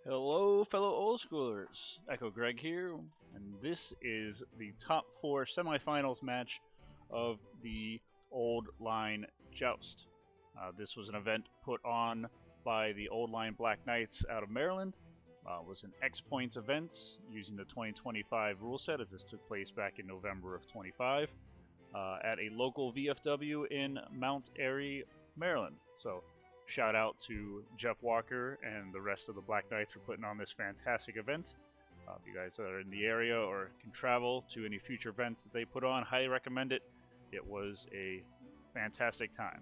Hello, fellow old schoolers. Echo Greg here, and this is the top 4 semifinals match of the Old Line Joust. This was an event put on by the Old Line Black Knights out of Maryland. It was an XPoints event using the 2025 rule set, as this took place back in November of 25 at a local VFW in Mount Airy, Maryland. So, shout out to Jeff Walker and the rest of the Black Knights for putting on this fantastic event. If you guys are in the area or can travel to any future events that they put on, highly recommend it. It was a fantastic time.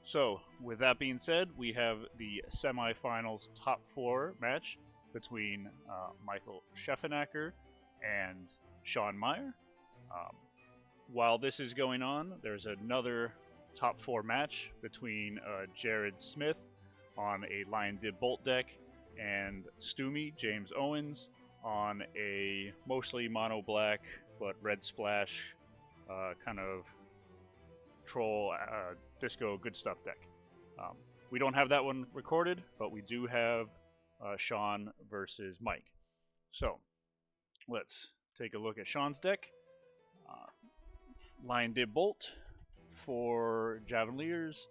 So, with that being said, we have the semifinals top 4 match between Michael Scheffenacker and Sean Meyer. While this is going on, there's another top 4 match between Jared Smith on a Lion Dib Bolt deck and Stoomy James Owens on a mostly mono black but red splash kind of troll disco good stuff deck. We don't have that one recorded, but we do have Sean versus Mike. So let's take a look at Sean's deck. Lion Dib Bolt, 4 Javeliers,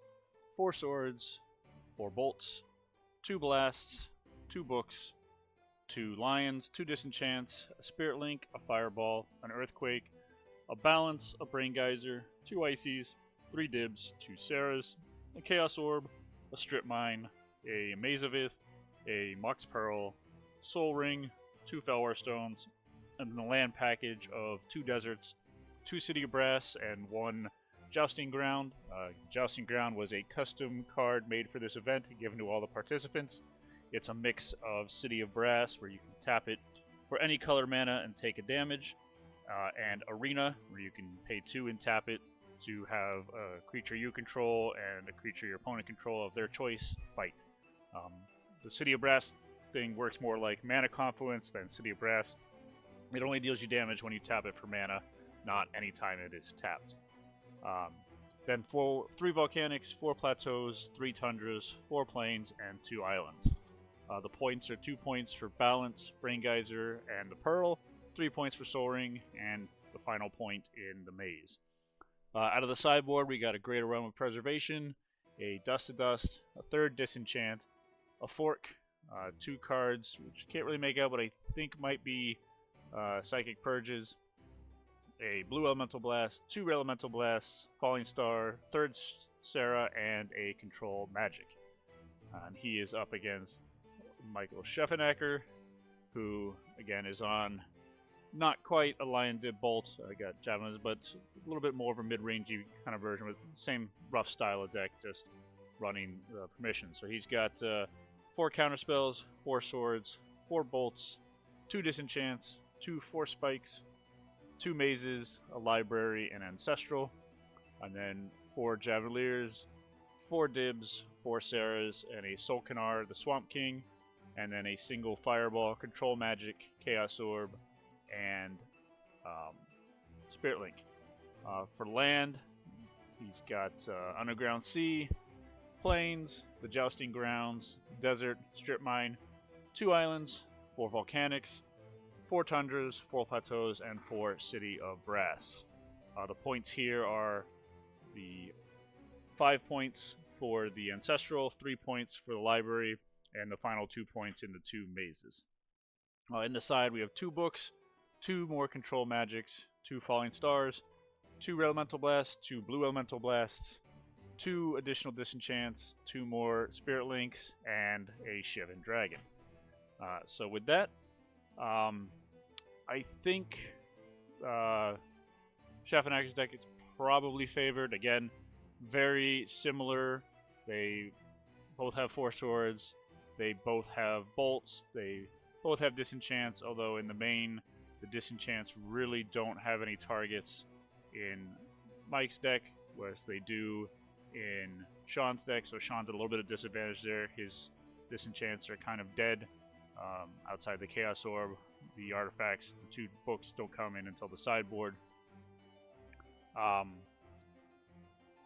4 Swords, 4 Bolts, 2 Blasts, 2 Books, 2 Lions, 2 Disenchants, a Spirit Link, a Fireball, an Earthquake, a Balance, a Brain Geyser, 2 Ices, 3 Dibs, 2 Sarahs, a Chaos Orb, a Strip Mine, a Maze of Ith, a Mox Pearl, Soul Ring, 2 Felwar Stones, and then a land package of 2 Deserts, 2 City of Brass, and 1 Jousting Ground. Jousting Ground was a custom card made for this event and given to all the participants. It's a mix of City of Brass, where you can tap it for any color mana and take a damage, and Arena, where you can pay 2 and tap it to have a creature you control and a creature your opponent control of their choice fight. The City of Brass thing works more like Mana Confluence than City of Brass. It only deals you damage when you tap it for mana, not anytime it is tapped. Then 3 Volcanics, 4 Plateaus, 3 Tundras, 4 Plains, and 2 Islands. The points are 2 points for Balance, Brain Geyser, and the Pearl, 3 points for Soul Ring, and the final point in the Maze. Out of the sideboard, we got a Greater Realm of Preservation, a Dust to Dust, a 3rd Disenchant, a Fork, 2 cards, which I can't really make out, but I think might be Psychic Purges, a Blue Elemental Blast, 2 Elemental Blasts, Falling Star, 3rd Sarah, and a Control Magic. And he is up against Michael Scheffenacker, who, again, is on not quite a Lion Dib Bolt. I got Javelins, but a little bit more of a mid-rangey kind of version with the same rough style of deck, just running permission. So he's got 4 counterspells, 4 swords, 4 bolts, 2 disenchants, 2 force spikes, 2 mazes, a library, and ancestral, and then 4 Javeliers, 4 Dibs, 4 Sarahs, and a Solkanar, the Swamp King, and then a single Fireball, Control Magic, Chaos Orb, and Spirit Link. For land, he's got Underground Sea, Plains, the Jousting Grounds, Desert, Strip Mine, 2 Islands, 4 Volcanics, 4 Tundras, 4 Plateaus, and 4 City of Brass. The points here are the 5 points for the Ancestral, 3 points for the Library, and the final 2 points in the 2 mazes. In the side, we have 2 books, 2 more Control Magics, 2 Falling Stars, 2 Elemental Blasts, 2 Blue Elemental Blasts, 2 additional Disenchants, 2 more Spirit Links, and a Shivan Dragon. So with that, I think Scheffenacker's deck is probably favored. Again, very similar. They both have 4 swords. They both have bolts. They both have disenchants, although in the main, the disenchants really don't have any targets in Mike's deck, whereas they do in Sean's deck. So Sean's at a little bit of disadvantage there. His disenchants are kind of dead outside the Chaos Orb. The artifacts, the 2 books don't come in until the sideboard.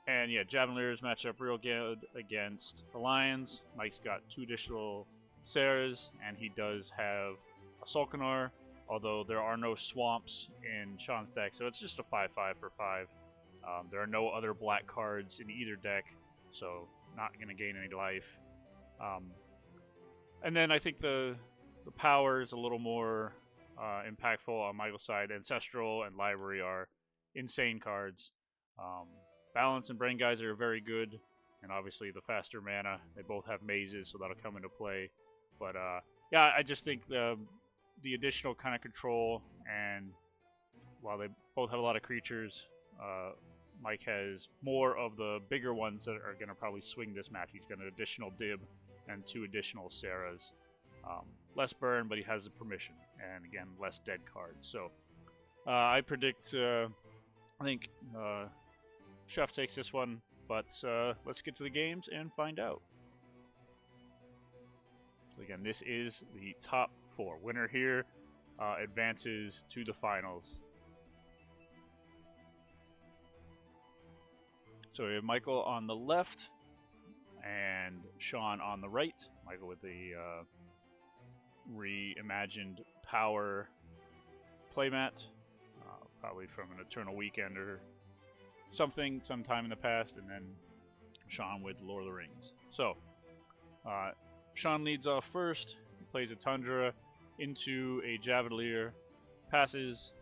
And yeah, Javeliers match up real good against the Lions. Mike's got 2 additional Sarahs, and he does have a Sulcanar, although there are no swamps in Sean's deck, so it's just a 5-5 for 5. There are no other black cards in either deck, so not going to gain any life. And then I think the power is a little more impactful on Michael's side. Ancestral and Library are insane cards. Balance and Brain Geyser are very good, and obviously the faster mana. They both have mazes, so that'll come into play. But yeah, I just think the additional kind of control, and while they both have a lot of creatures, Mike has more of the bigger ones that are going to probably swing this match. He's got an additional Dib and 2 additional Sarahs. Less burn, but he has the permission, and again, less dead cards. So I predict, I think Chef takes this one, but let's get to the games and find out. So again, this is the top 4. Winner here advances to the finals. So we have Michael on the left and Sean on the right. Michael with the reimagined power playmat, probably from an Eternal Weekend or something sometime in the past, and then Sean with Lord of the Rings. So Sean leads off first. He plays a Tundra into a Javelier, passes.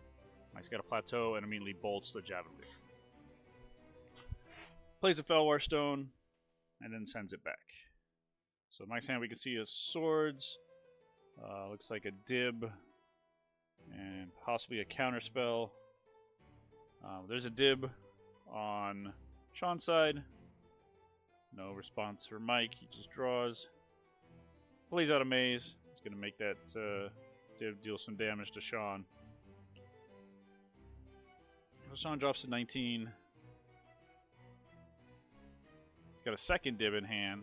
Mike's got a Plateau and immediately bolts the Javelier. Plays a Felwar Stone and then sends it back. So Mike's hand, we can see his swords. Looks like a Dib and possibly a counterspell. There's a Dib on Sean's side. No response for Mike. He just draws. Plays out a maze. It's going to make that Dib deal some damage to Sean. So Sean drops to 19. He's got a second Dib in hand.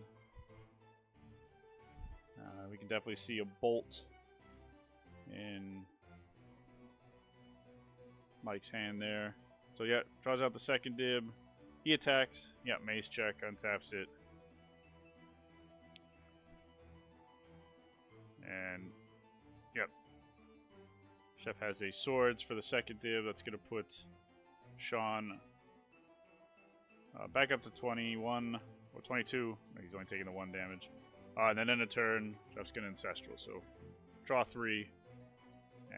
We can definitely see a bolt in Mike's hand there. So yeah, draws out the second Dib. He attacks. Yeah, mace check, untaps it. And yep. Chef has a swords for the second Dib. That's going to put Sean back up to 21 or 22. He's only taking the 1 damage. And then in a turn, Chef's going to Ancestral. So draw 3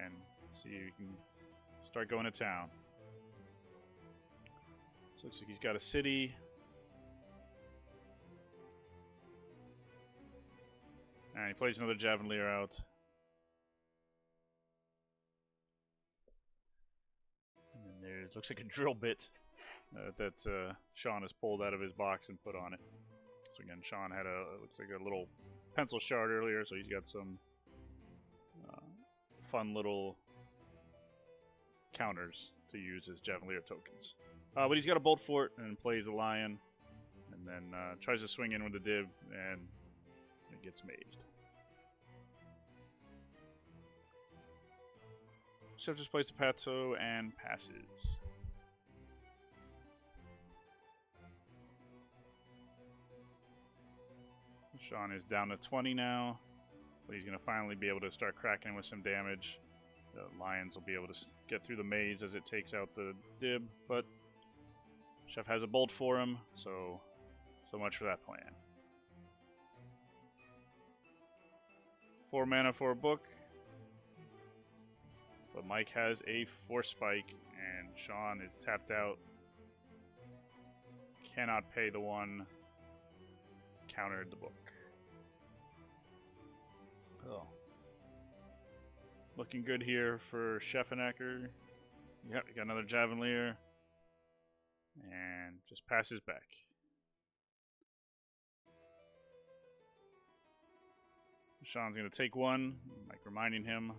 and see if you can start going to town. So looks like he's got a city. And he plays another Javelier out. And then there's, looks like a drill bit that Sean has pulled out of his box and put on it. So again, Sean had looks like a little pencil shard earlier, so he's got some fun little counters to use as Javelier tokens. But he's got a Bolt Fort and plays a Lion, and then tries to swing in with a Dib, and it gets mazed. Chef just plays the Pato and passes. Sean is down to 20 now, but he's going to finally be able to start cracking with some damage. The Lions will be able to get through the maze as it takes out the Dib, but Chef has a bolt for him, so much for that plan. 4 mana for a book, but Mike has a Force Spike, and Sean is tapped out. Cannot pay the 1, countered the book. Oh. Looking good here for Scheffenacker. Yep, we got another Javelier. and just passes back. Sean's going to take one, like reminding him.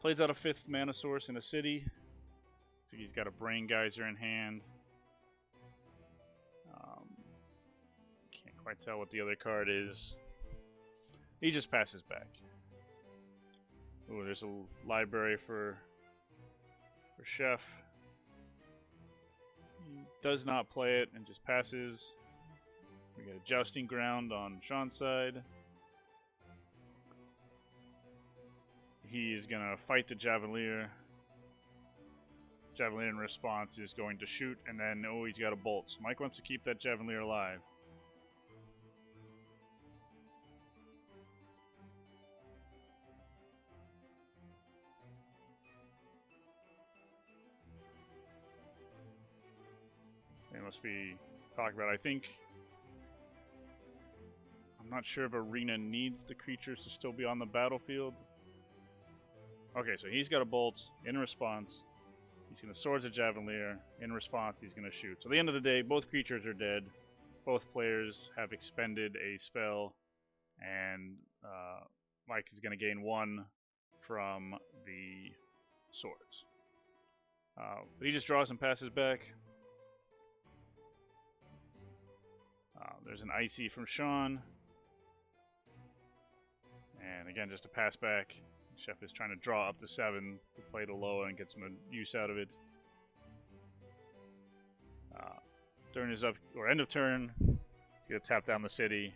Plays out a 5th mana source in a city. So he's got a Brain Geyser in hand. Can't quite tell what the other card is. He just passes back. Ooh, there's a library for Chef. He does not play it and just passes. We got a Jousting Ground on Sean's side. He is going to fight the Javelier. Javelier in response is going to shoot, and then, oh, he's got a bolt. So Mike wants to keep that Javelier alive. They must be talking about, I think, I'm not sure if Arena needs the creatures to still be on the battlefield. Okay, so he's got a bolt in response. He's going to Swords of Javelier. In response, he's going to shoot. So at the end of the day, both creatures are dead. Both players have expended a spell, and Mike is going to gain 1 from the swords. But he just draws and passes back. There's an Icy from Sean. And again, just a pass back. Chef is trying to draw up to 7 to play the Loa and get some use out of it. Turn is up, or end of turn. He's going to tap down the city,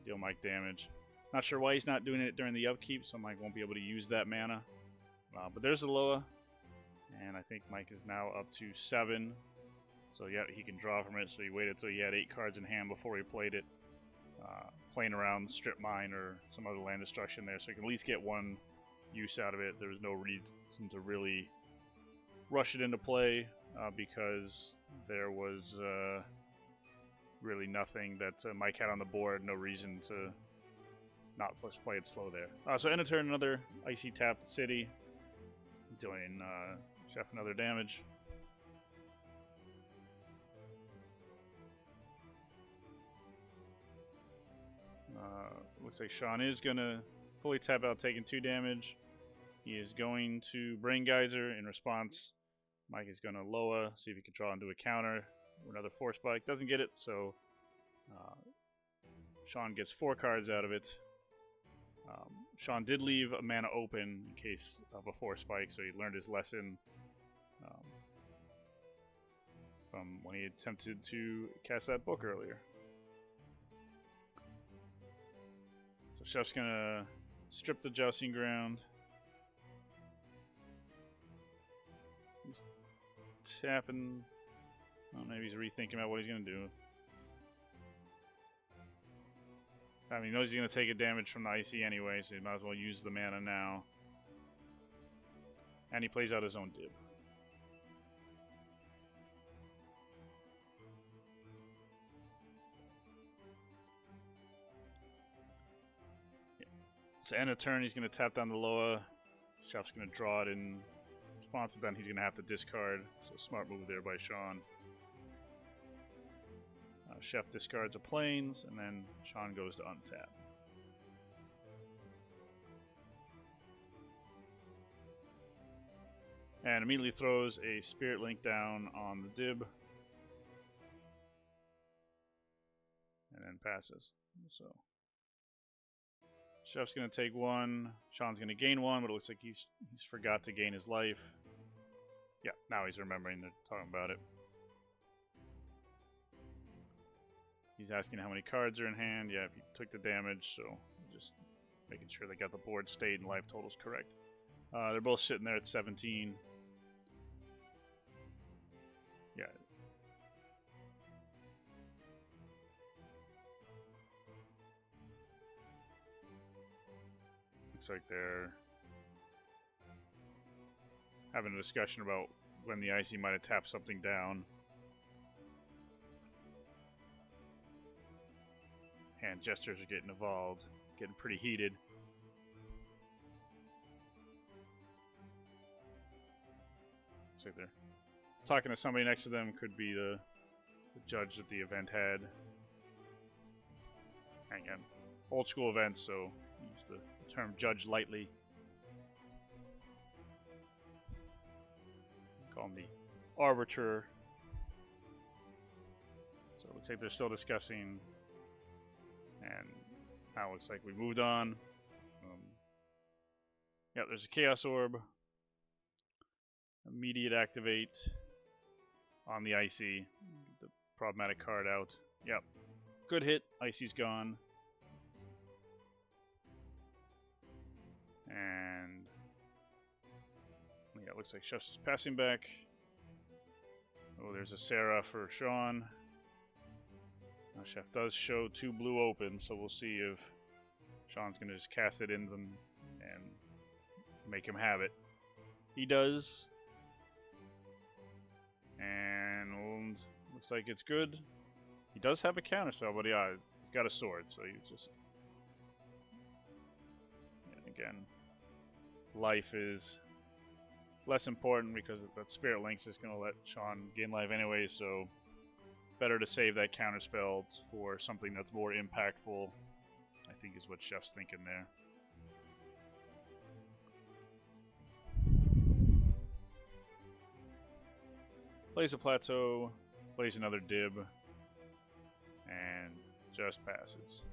deal Mike damage. Not sure why he's not doing it during the upkeep, so Mike won't be able to use that mana. But there's the Loa, and I think Mike is now up to 7. So yeah, he can draw from it, so he waited till he had 8 cards in hand before he played it. Playing around Strip Mine or some other land destruction there, so he can at least get 1 use out of it. There was no reason to really rush it into play because there was really nothing that Mike had on the board. No reason to not play it slow there. So end of turn, another Icy tapped city, doing Chef another damage. Looks like Sean is going to fully tap out, taking 2 damage. He is going to Brain Geyser. In response, Mike is going to Loa, see if he can draw into a counter or another Force Spike. Doesn't get it, so Sean gets 4 cards out of it. Sean did leave a mana open in case of a Force Spike, so he learned his lesson from when he attempted to cast that book earlier. Chef's gonna strip the Jousting Ground. He's tapping. Oh, maybe he's rethinking about what he's gonna do. I mean, he knows he's gonna take a damage from the Icy anyway, so he might as well use the mana now. And he plays out his own dib. So end of turn, he's going to tap down the Loa. Chef's going to draw it in response, but then he's going to have to discard. So smart move there by Sean. Chef discards a Plains, and then Sean goes to untap. And immediately throws a Spirit Link down on the dib. And then passes. So Chef's going to take 1. Sean's going to gain 1, but it looks like he's forgot to gain his life. Yeah, now he's remembering they're talking about it. He's asking how many cards are in hand. Yeah, if he took the damage, so just making sure they got the board state and life totals correct. They're both sitting there at 17. Yeah. Looks like they're having a discussion about when the Icy might have tapped something down. Hand gestures are getting involved, getting pretty heated. Looks like they're talking to somebody next to them, could be the judge that the event had. Again, old school events, so use the term judge lightly. Call him the arbiter. So it looks like they're still discussing, and now it looks like we moved on. Yeah, there's a Chaos Orb. Immediate activate on the Icy. Get the problematic card out. Yep. Good hit. Icy's gone. And yeah, it looks like Chef's is passing back. Oh, there's a Sarah for Sean. Now Chef does show 2 blue open, so we'll see if Sean's going to just cast it in them and make him have it. He does. And looks like it's good. He does have a counterspell, but yeah, he's got a sword, so you just... And again, life is less important because that Spirit Link's just going to let Sean gain life anyway, so better to save that counterspell for something that's more impactful, I think is what Chef's thinking there. Plays a plateau, plays another dib, and just passes.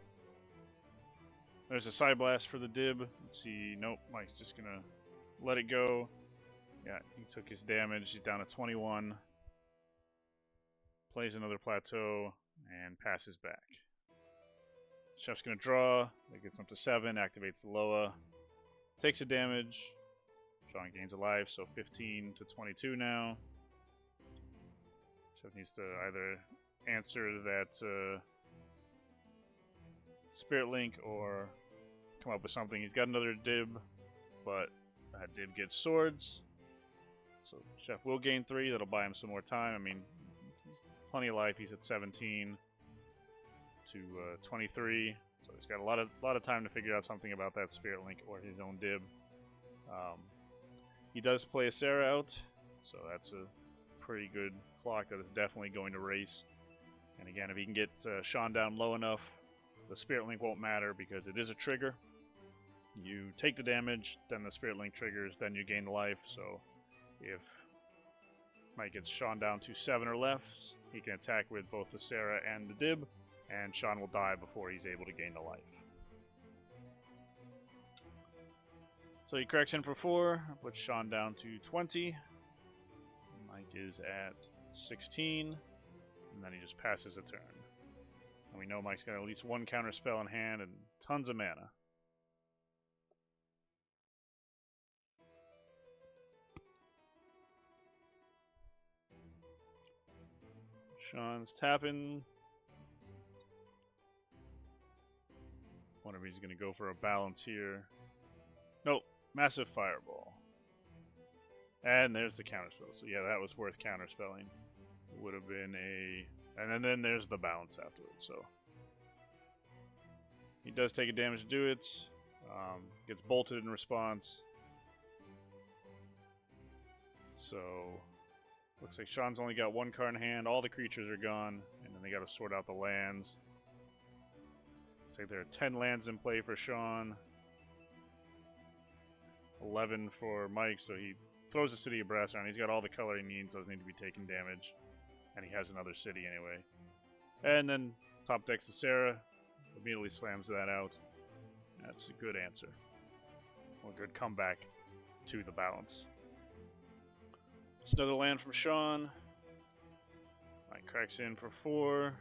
There's a side blast for the dib. Let's see. Nope, Mike's just gonna let it go. Yeah, he took his damage. He's down to 21. Plays another plateau and passes back. Chef's gonna draw. That gets up to 7. Activates the Loa. Takes a damage. Sean gains a life, so 15 to 22 now. Chef needs to either answer that Spirit Link or come up with something. He's got another dib, but that dib gets swords. So Chef will gain 3. That'll buy him some more time. I mean, he's plenty of life. He's at 17 to 23. So he's got a lot of time to figure out something about that Spirit Link or his own dib. He does play a Sarah out, so that's a pretty good clock that is definitely going to race. And again, if he can get Sean down low enough, the Spirit Link won't matter because it is a trigger. You take the damage, then the Spirit Link triggers, then you gain the life. So if Mike gets Sean down to 7 or less, he can attack with both the Sarah and the dib, and Sean will die before he's able to gain the life. So he corrects in for 4, puts Sean down to 20. Mike is at 16, and then he just passes a turn. And we know Mike's got at least 1 counter spell in hand and tons of mana. Sean's tapping. Wonder if he's going to go for a balance here. Nope, massive fireball. And there's the counterspell. So yeah, that was worth counterspelling. It would have been a... And then there's the balance afterwards. So he does take a damage to do it. Gets bolted in response. So looks like Sean's only got 1 card in hand. All the creatures are gone. And then they got to sort out the lands. Looks like there are 10 lands in play for Sean. 11 for Mike, so he throws the City of Brass around. He's got all the color he needs, doesn't need to be taking damage. And he has another city anyway. And then top decks to Sarah. Immediately slams that out. That's a good answer. Well, a good comeback to the balance. Just another land from Sean. Mike cracks in for 4.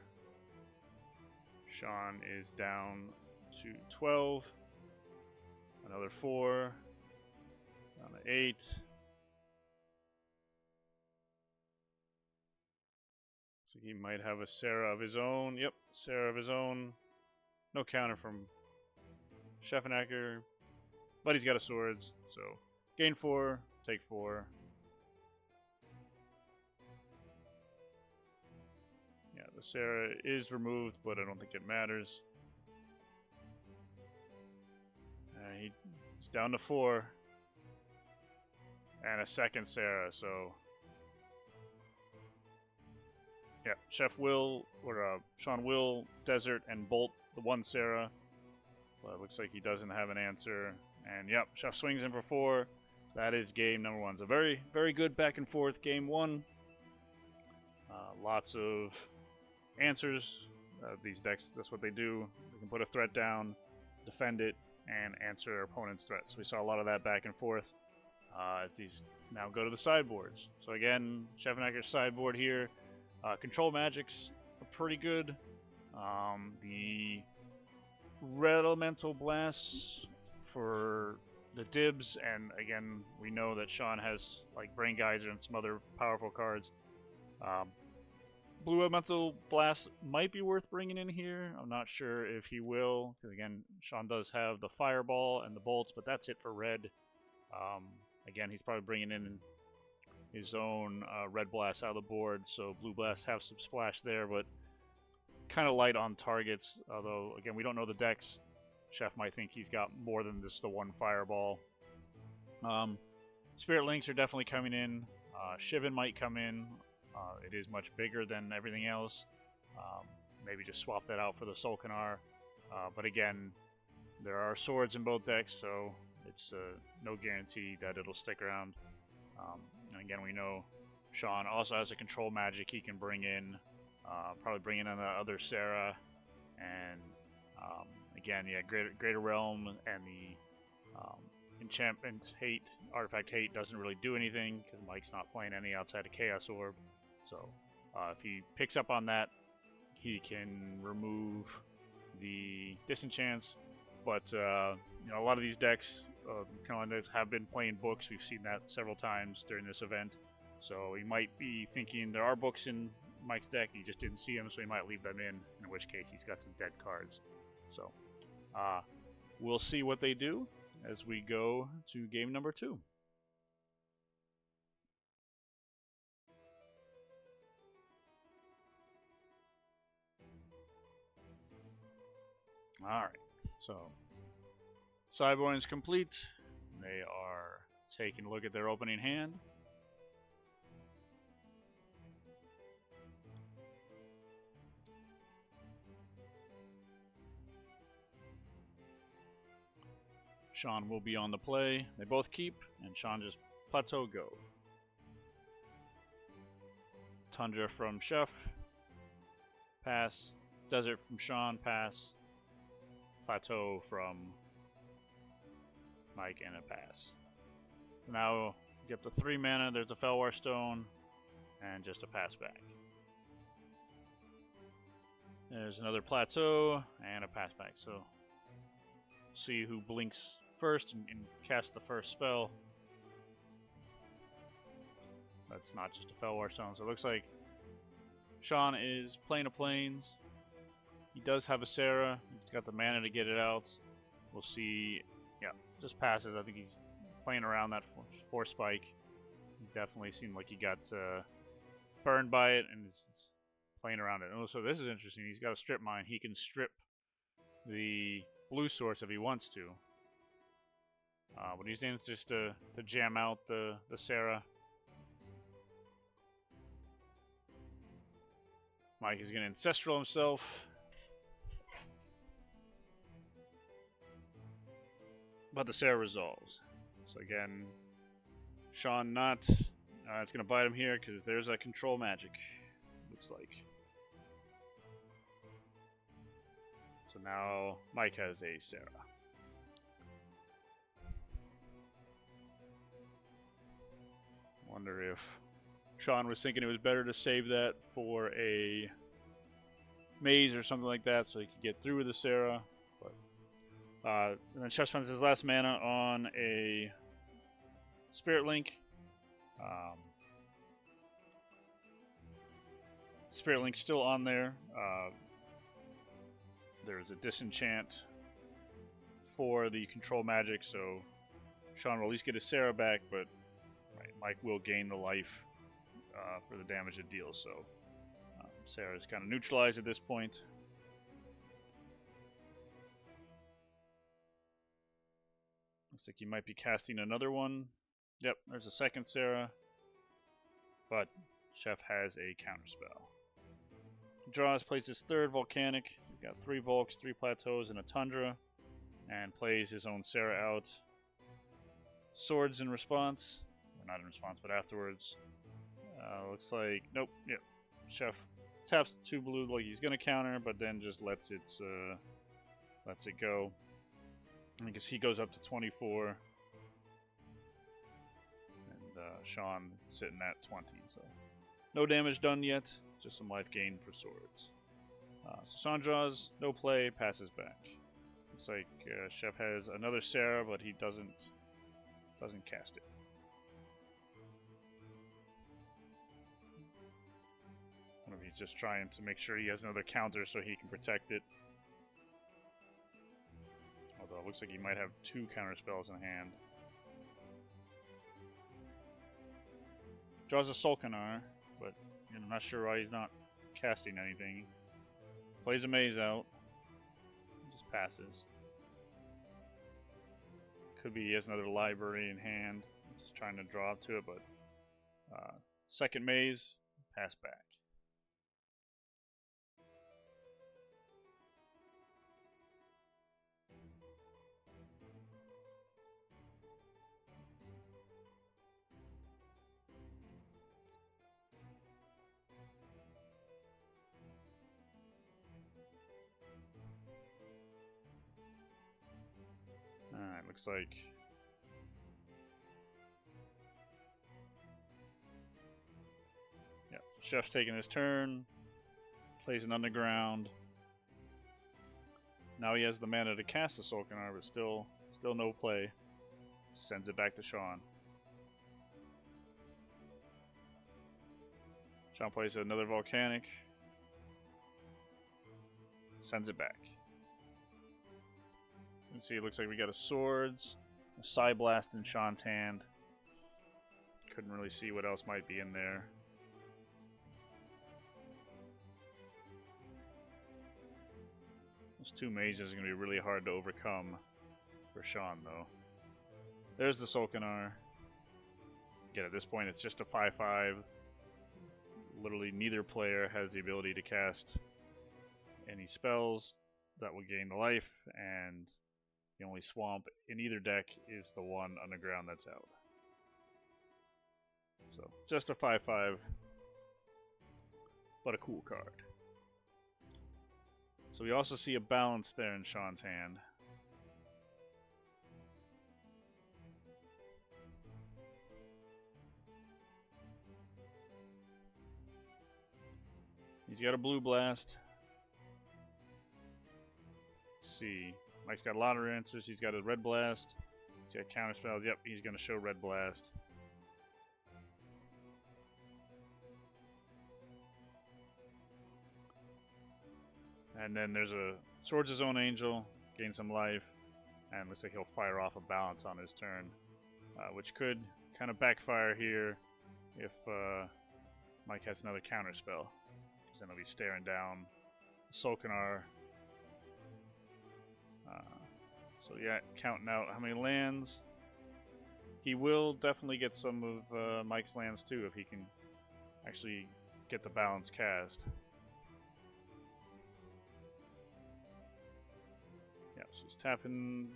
Sean is down to 12. Another 4. Down to 8. So he might have a Sarah of his own. Yep, Sarah of his own. No counter from Scheffenacker. But he's got a swords. So gain 4, take 4. Yeah, the Sarah is removed, but I don't think it matters. He's down to 4. And a second Sarah, so Yeah, Chef will, or Sean will desert and bolt the one Sarah. Well, it looks like he doesn't have an answer. And yep, Chef swings in for 4. That is game number 1. So very, very good back and forth game 1. Lots of answers. These decks, that's what they do. They can put a threat down, defend it, and answer their opponent's threat. So we saw a lot of that back and forth as these now go to the sideboards. So again, Chef and Ecker's sideboard here. Control magics are pretty good. The red elemental blasts for the dibs, and again, we know that Sean has like Brain Geyser and some other powerful cards. Blue elemental blast might be worth bringing in here. I'm not sure if he will, because again, Sean does have the fireball and the bolts, but that's it for red. Again, he's probably bringing in his own red blast out of the board, so blue blasts have some splash there, but kind of light on targets. Although, again, we don't know the decks. Chef might think he's got more than just the one fireball. Spirit Links are definitely coming in. Shivan might come in. It is much bigger than everything else. Maybe just swap that out for the Solkanar. But again, there are swords in both decks, so it's no guarantee that it'll stick around. And again, we know Sean also has a control magic he can bring in. Probably bring in the other Sarah. And again, yeah, Greater Realm and the Enchantment Hate, Artifact Hate doesn't really do anything because Mike's not playing any outside of Chaos Orb. So if he picks up on that, he can remove the disenchants. But you know, a lot of these decks kind of have been playing books. We've seen that several times during this event. So he might be thinking there are books in Mike's deck. He just didn't see them, so he might leave them in which case he's got some dead cards. So we'll see what they do as we go to game number 2. Alright, so sideboard is complete. They are taking a look at their opening hand. Sean will be on the play. They both keep, and Sean just plateau go. Tundra from Chef, pass. Desert from Sean, pass. Plateau from Mike, and a pass. Now get the 3 mana, there's a Felwar Stone, and just a pass back. There's another plateau, and a pass back. So see who blinks first and casts the first spell. That's not just a Felwar Stone, so it looks like Sean is playing a Plains. He does have a Sarah. He's got the mana to get it out. We'll see. Yeah, just passes. I think he's playing around that 4 spike. He definitely seemed like he got burned by it and is playing around it. And also, this is interesting. He's got a strip mine. He can strip the blue source if he wants to. But he's in just to jam out the Sarah. Mike is going to Ancestral himself. But the Sarah resolves. So again, Sean not. It's going to bite him here because there's a control magic. Looks like. So now Mike has a Sarah. Wonder if Sean was thinking it was better to save that for a maze or something like that so he could get through with the Sarah. And then Chef spends his last mana on a Spirit Link. Spirit Link's still on there. There's a disenchant for the control magic, so Sean will at least get his Sarah back, but Mike will gain the life for the damage it deals, so Sarah's kind of neutralized at this point. Looks like he might be casting another one. Yep, there's a second Sarah. But Chef has a counterspell. draws, plays his third volcanic. He's got 3 Volks, 3 Plateaus, and a Tundra. And plays his own Sarah out. Swords in response. Well, not in response, but afterwards. Looks like, nope, yep. Chef taps 2 blue like he's gonna counter, but then just lets it go. Because he goes up to 24. And Sean sitting at 20, so no damage done yet, just some life gain for swords. So Sean draws, no play, passes back. Looks like Chef has another Sarah, but he doesn't cast it. I wonder if he's just trying to make sure he has another counter so he can protect it. Although it looks like he might have 2 counter spells in hand. Draws a Solkanar, but I'm not sure why he's not casting anything. Plays a maze out. Just passes. Could be he has another library in hand. Just trying to draw up to it, but second maze, pass back. Alright, looks like Chef's taking his turn, plays an underground. Now he has the mana to cast the Solkanar, but still no play. Sends it back to Sean. Sean plays another Volcanic. Sends it back. You can see it looks like we got a Swords, a Psy Blast in Sean's hand. Couldn't really see what else might be in there. Those 2 mazes are going to be really hard to overcome for Sean, though. There's the Solkanar. Again, at this point, it's just a 5/5. Literally, neither player has the ability to cast any spells that will gain the life, and the only swamp in either deck is the one underground that's out. So, just a 5/5, but a cool card. So we also see a balance there in Sean's hand. He's got a blue blast. Let's see. Mike's got a lot of answers. He's got a red blast. He's got counter spells. Yep, he's going to show red blast. And then there's a Swords His Own Angel, gain some life, and looks like he'll fire off a balance on his turn, which could kind of backfire here if Mike has another counter spell. Because then he'll be staring down Solkanar. So yeah, counting out how many lands. He will definitely get some of Mike's lands too if he can actually get the balance cast. Yeah, so he's tapping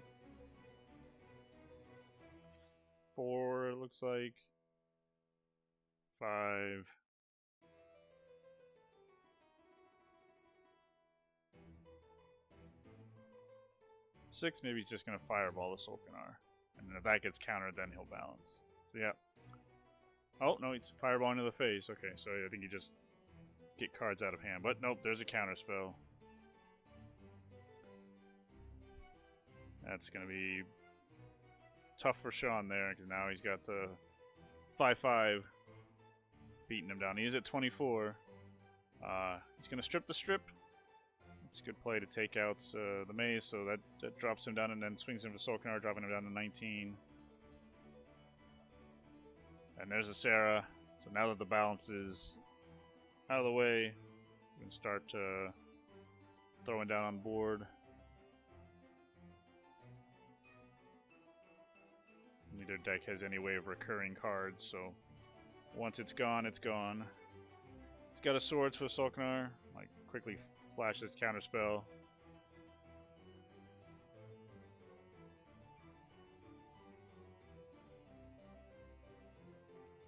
4, it looks like. 5. Six, maybe he's just going to fireball the Solkanar. And then if that gets countered, then he'll balance. So yeah. Oh, no, he's fireballing to the face. Okay, so I think you just get cards out of hand. But nope, there's a counter spell. That's going to be tough for Sean there, because now he's got the 5/5 beating him down. He's at 24. He's going to strip the strip. It's a good play to take out the maze, so that drops him down and then swings him to Solkanar, dropping him down to 19. And there's a Sarah. So now that the balance is out of the way, we can start throwing down on board. Neither deck has any way of recurring cards, so once it's gone, it's gone. He's got a Swords for Solkanar. Like, quickly flash this counterspell.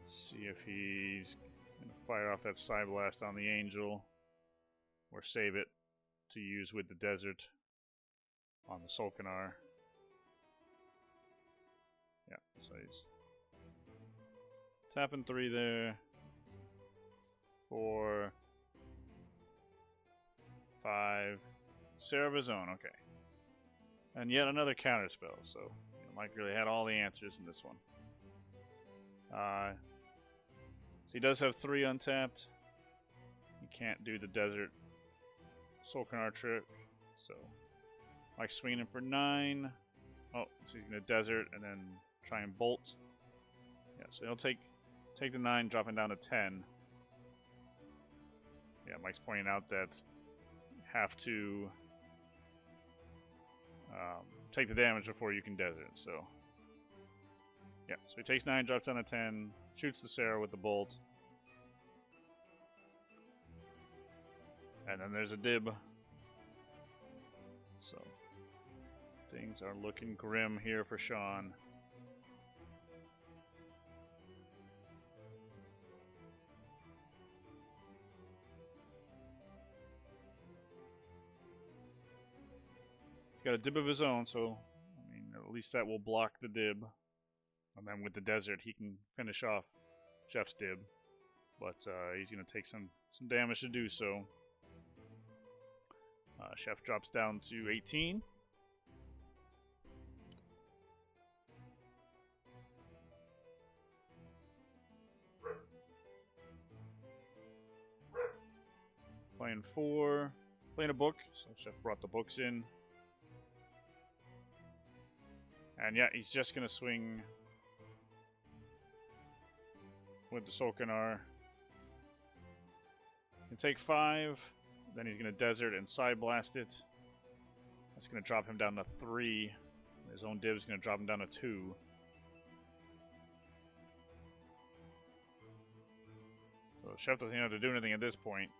See if he's going to fire off that Side Blast on the Angel, or save it to use with the Desert on the Solkanar. Yeah, so he's tapping 3 there. 4, 5, Serra of his own, okay. And yet another counterspell, so Mike really had all the answers in this one. So he does have 3 untapped. He can't do the Desert Solkanar trick, so Mike's swinging for 9. Oh, so he's going to Desert and then try and bolt. Yeah, so he'll take the 9, dropping down to 10. Yeah, Mike's pointing out that you have to take the damage before you can Desert, so yeah, so he takes 9, drops down to 10, shoots the Serra with the bolt, and then there's a dib. So things are looking grim here for Sean. He's got a dib of his own, so I mean, at least that will block the dib. And then with the Desert, he can finish off Chef's dib. But he's going to take some damage to do so. Chef drops down to 18. Playing 4. Playing a book, so Chef brought the books in. And yeah, he's just going to swing with the Solkanar. He'll take 5, then he's going to Desert and Side Blast it. That's going to drop him down to 3. His own dib is going to drop him down to 2. So Chef doesn't have to do anything at this point.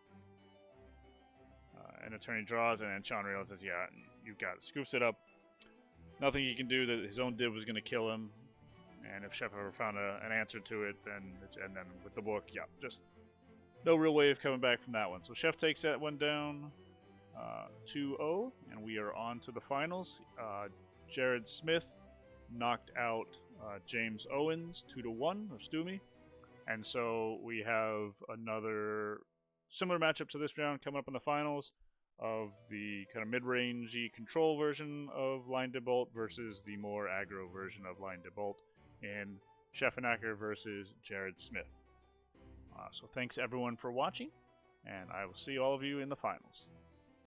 And Attorney draws, and then Sean realizes, yeah, you've got it. Scoops it up. Nothing he can do. That his own dib was going to kill him. And if Chef ever found an answer to it, and then with the book, yeah, just no real way of coming back from that one. So Chef takes that one down 2-0, and we are on to the finals. Jared Smith knocked out James Owens 2-1, or Stumi. And so we have another similar matchup to this round coming up in the finals of the kind of mid-rangey control version of Line de Bolt versus the more aggro version of Line de Bolt in Scheffenacker versus Jared Smith. So thanks everyone for watching, and I will see all of you in the finals.